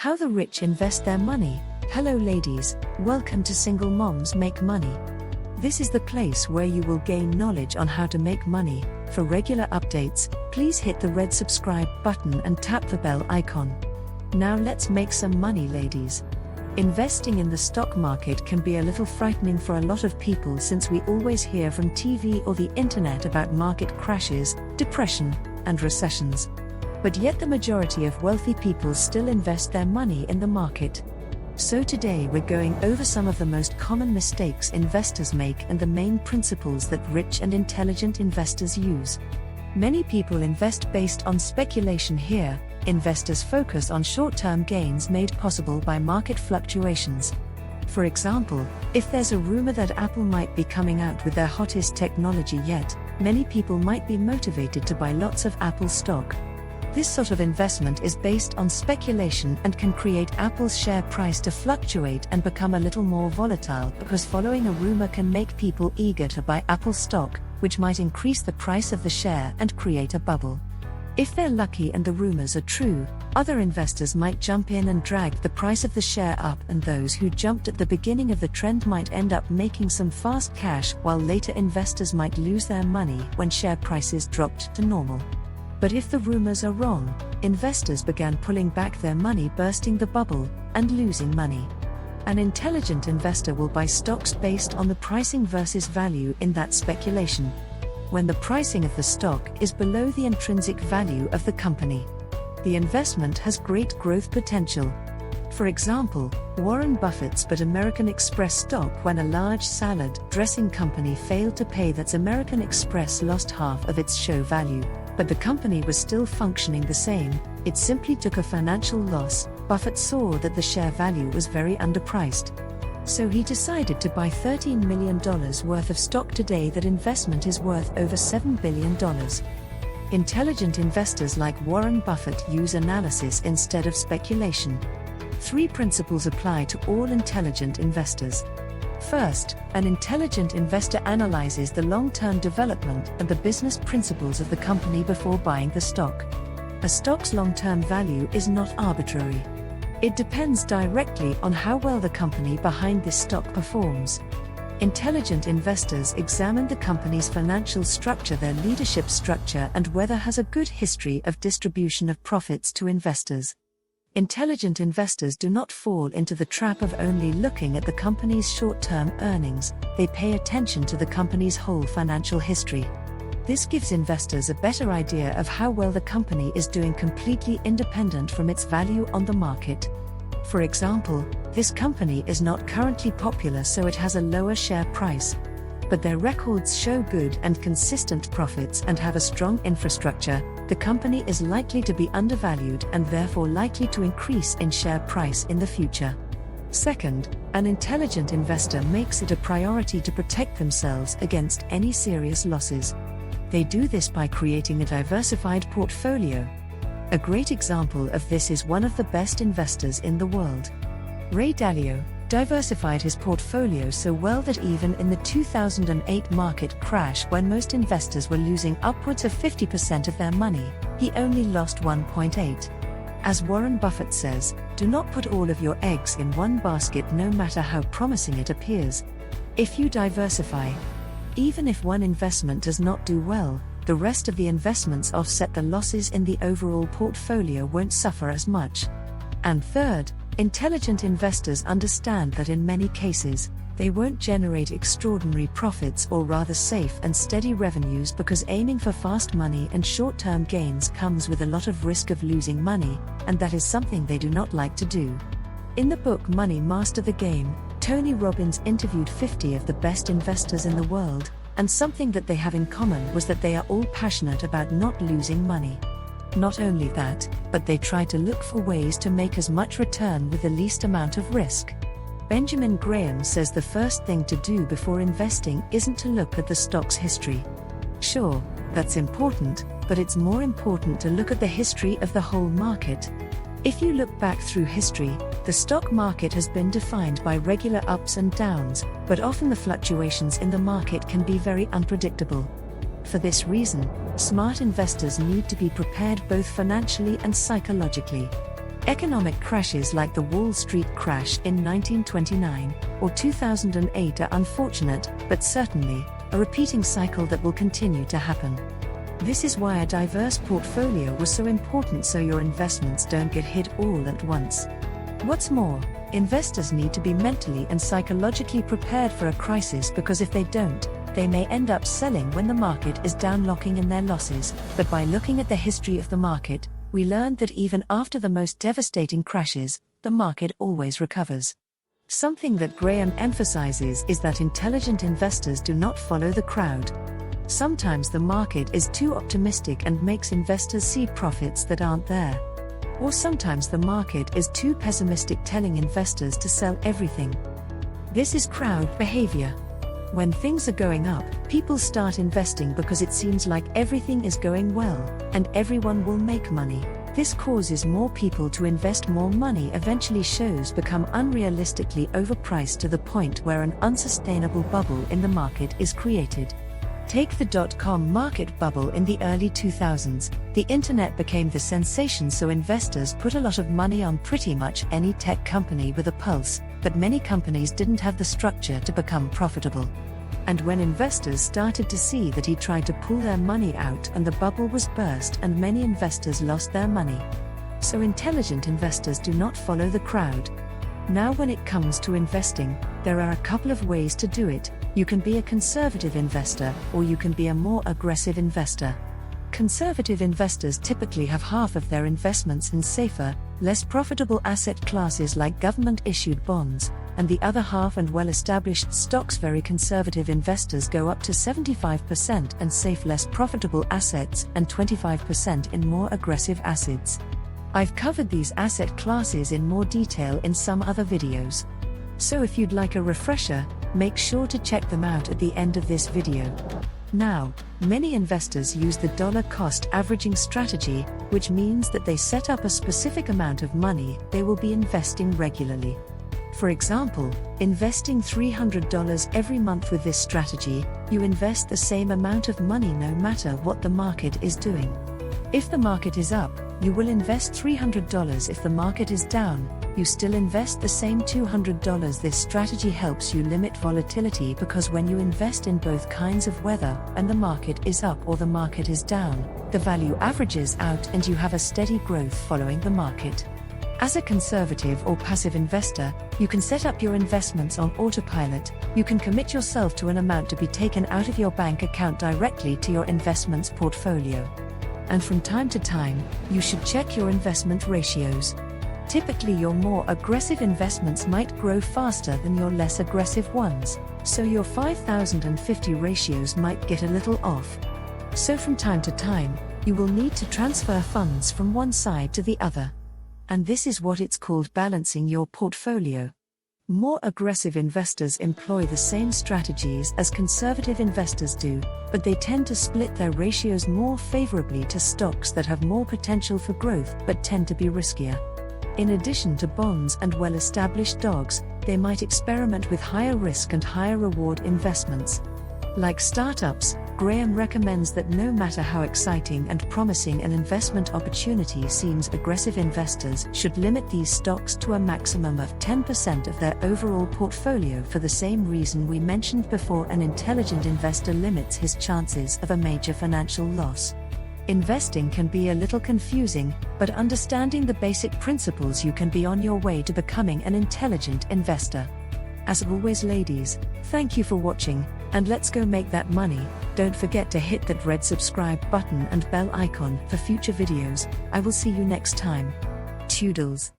How the rich invest their money. Hello ladies, welcome to Single Moms Make Money. This is the place where you will gain knowledge on how to make money. For regular updates, please hit the red subscribe button and tap the bell icon. Now let's make some money, ladies. Investing in the stock market can be a little frightening for a lot of people since we always hear from TV or the internet about market crashes, depression, and recessions. But yet the majority of wealthy people still invest their money in the market. So today we're going over some of the most common mistakes investors make and the main principles that rich and intelligent investors use. Many people invest based on speculation here. Investors focus on short-term gains made possible by market fluctuations. For example, if there's a rumor that Apple might be coming out with their hottest technology yet, many people might be motivated to buy lots of Apple stock. This sort of investment is based on speculation and can create Apple's share price to fluctuate and become a little more volatile because following a rumor can make people eager to buy Apple stock, which might increase the price of the share and create a bubble. If they're lucky and the rumors are true, other investors might jump in and drag the price of the share up, and those who jumped at the beginning of the trend might end up making some fast cash, while later investors might lose their money when share prices dropped to normal. But if the rumors are wrong, investors began pulling back their money, bursting the bubble, and losing money. An intelligent investor will buy stocks based on the pricing versus value in that speculation. When the pricing of the stock is below the intrinsic value of the company, the investment has great growth potential. For example, Warren Buffett's bought American Express stock when a large salad dressing company failed to pay. That's American Express lost half of its show value, but the company was still functioning the same. It simply took a financial loss. Buffett saw that the share value was very underpriced. So he decided to buy $13 million worth of stock. Today that investment is worth over $7 billion. Intelligent investors like Warren Buffett use analysis instead of speculation. 3 principles apply to all intelligent investors. First, an intelligent investor analyzes the long-term development and the business principles of the company before buying the stock. A stock's long-term value is not arbitrary. It depends directly on how well the company behind this stock performs. Intelligent investors examine the company's financial structure, their leadership structure, and whether it has a good history of distribution of profits to investors. Intelligent investors do not fall into the trap of only looking at the company's short-term earnings. They pay attention to the company's whole financial history. This gives investors a better idea of how well the company is doing, completely independent from its value on the market. For example, this company is not currently popular, so it has a lower share price. But their records show good and consistent profits and have a strong infrastructure. The company is likely to be undervalued and therefore likely to increase in share price in the future. Second, an intelligent investor makes it a priority to protect themselves against any serious losses. They do this by creating a diversified portfolio. A great example of this is one of the best investors in the world. Ray Dalio diversified his portfolio so well that even in the 2008 market crash, when most investors were losing upwards of 50% of their money, he only lost 1.8%. As Warren Buffett says, do not put all of your eggs in one basket, no matter how promising it appears. If you diversify, even if one investment does not do well, the rest of the investments offset the losses in the overall portfolio, won't suffer as much. And third, intelligent investors understand that in many cases, they won't generate extraordinary profits, or rather safe and steady revenues, because aiming for fast money and short-term gains comes with a lot of risk of losing money, and that is something they do not like to do. In the book Money Master the Game, Tony Robbins interviewed 50 of the best investors in the world, and something that they have in common was that they are all passionate about not losing money. Not only that, but they try to look for ways to make as much return with the least amount of risk. Benjamin Graham says the first thing to do before investing isn't to look at the stock's history. Sure, that's important, but it's more important to look at the history of the whole market. If you look back through history, the stock market has been defined by regular ups and downs, but often the fluctuations in the market can be very unpredictable. For this reason, smart investors need to be prepared both financially and psychologically. Economic crashes like the Wall Street crash in 1929 or 2008 are unfortunate, but certainly a repeating cycle that will continue to happen. This is why a diverse portfolio was so important, so your investments don't get hit all at once. What's more, investors need to be mentally and psychologically prepared for a crisis, because if they don't, they may end up selling when the market is down, locking in their losses. But by looking at the history of the market, we learned that even after the most devastating crashes, the market always recovers. Something that Graham emphasizes is that intelligent investors do not follow the crowd. Sometimes the market is too optimistic and makes investors see profits that aren't there. Or sometimes the market is too pessimistic, telling investors to sell everything. This is crowd behavior. When things are going up, people start investing because it seems like everything is going well, and everyone will make money. This causes more people to invest more money. Eventually, shows become unrealistically overpriced to the point where an unsustainable bubble in the market is created. Take the dot-com market bubble in the early 2000s. The internet became the sensation, so investors put a lot of money on pretty much any tech company with a pulse, but many companies didn't have the structure to become profitable. And when investors started to see that, he tried to pull their money out and the bubble was burst and many investors lost their money. So intelligent investors do not follow the crowd. Now when it comes to investing, there are a couple of ways to do it. You can be a conservative investor, or you can be a more aggressive investor. Conservative investors typically have half of their investments in safer, less profitable asset classes like government-issued bonds, and the other half in well-established stocks. Very conservative investors go up to 75% and safe, less profitable assets, and 25% in more aggressive assets. I've covered these asset classes in more detail in some other videos. So if you'd like a refresher, make sure to check them out at the end of this video. Now, many investors use the dollar cost averaging strategy, which means that they set up a specific amount of money they will be investing regularly. For example, investing $300 every month. With this strategy, you invest the same amount of money no matter what the market is doing. If the market is up, you will invest $300. If the market is down, you still invest the same $200. This strategy helps you limit volatility, because when you invest in both kinds of weather, and the market is up or the market is down, the value averages out and you have a steady growth following the market. As a conservative or passive investor, you can set up your investments on autopilot. You can commit yourself to an amount to be taken out of your bank account directly to your investments portfolio. And from time to time, you should check your investment ratios. Typically, your more aggressive investments might grow faster than your less aggressive ones, so your 5,050 ratios might get a little off. So from time to time, you will need to transfer funds from one side to the other. And this is what it's called balancing your portfolio. More aggressive investors employ the same strategies as conservative investors do, but they tend to split their ratios more favorably to stocks that have more potential for growth but tend to be riskier. In addition to bonds and well-established dogs, they might experiment with higher risk and higher reward investments. Like startups, Graham recommends that no matter how exciting and promising an investment opportunity seems, aggressive investors should limit these stocks to a maximum of 10% of their overall portfolio. For the same reason we mentioned before, an intelligent investor limits his chances of a major financial loss. Investing can be a little confusing, but understanding the basic principles, you can be on your way to becoming an intelligent investor. As always, ladies, thank you for watching, and let's go make that money. Don't forget to hit that red subscribe button and bell icon for future videos. I will see you next time. Toodles.